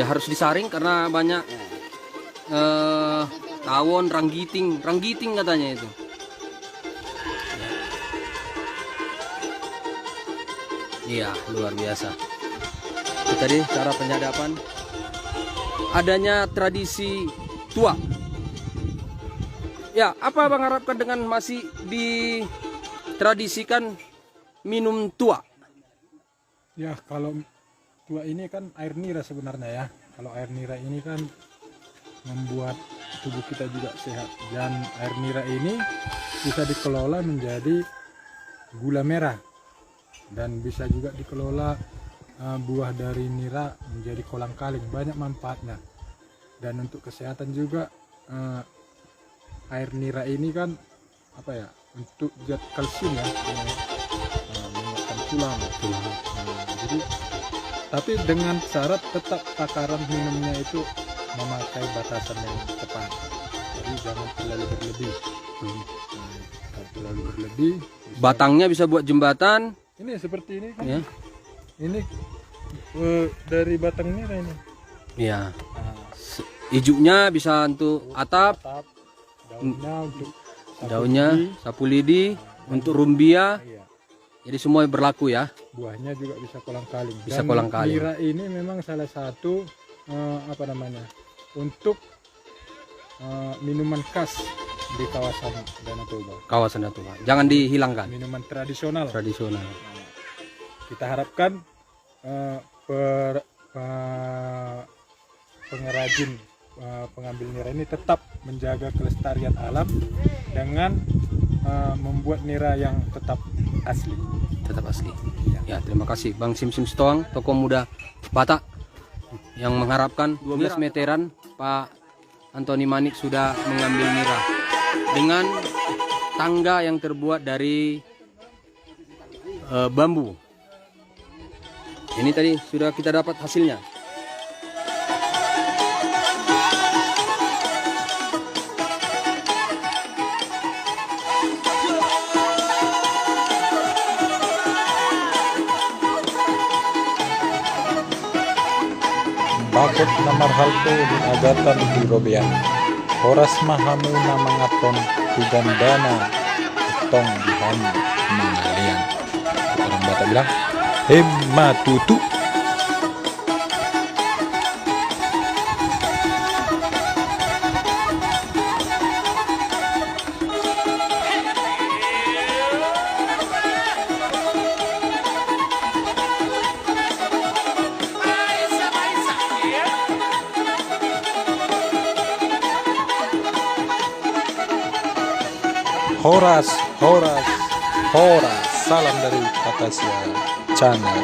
Ya harus disaring karena banyak tawon, ranggiting katanya itu. Iya, luar biasa. Itu tadi cara penyadapan. Adanya tradisi tua. Ya, apa Bang harapkan dengan masih ditradisikan minum tua? Ya, kalau tua ini kan air nira sebenarnya ya. Kalau air nira ini kan membuat tubuh kita juga sehat. Dan air nira ini bisa dikelola menjadi gula merah. Dan bisa juga dikelola buah dari nira menjadi kolang-kaling. Banyak manfaatnya. Dan untuk kesehatan juga air nira ini kan apa ya, untuk zat kalsium ya, menguatkan tulang. Jadi tapi dengan syarat tetap takaran minumnya itu memakai batasan yang tepat. Jadi jangan terlalu berlebih. Kalau terlalu berlebih Batangnya bisa buat jembatan. ini seperti ini kan Ya. ini dari batang nira ini. Ya. Ijunya bisa untuk atap, Atap, daunnya untuk sapu daunnya gigi, sapu lidi, untuk rumbia. iya. Jadi semua berlaku ya. Buahnya juga bisa kolang-kaling. Bisa Dan kolang-kaling. nira ini memang salah satu apa namanya, untuk minuman khas di kawasan Danau Toba. Kawasan itu, Pak. Jangan dihilangkan. Minuman tradisional. Tradisional. Kita harapkan pengrajin pengambil nira ini tetap menjaga kelestarian alam dengan membuat nira yang tetap asli. Tetap asli. Ya, terima kasih Bang Sim Sitoang, tokoh muda Batak yang mengharapkan 12 meteran Pak Antoni Manik sudah mengambil nira dengan tangga yang terbuat dari bambu. Ini tadi sudah kita dapat hasilnya. Bakit na marhalto di agatan di Robian. Oras mahamu na mga ton tigandana itong dihan mangalian. Orang Batak bilang, matutu. Horas. Salam dari Patasia Channel.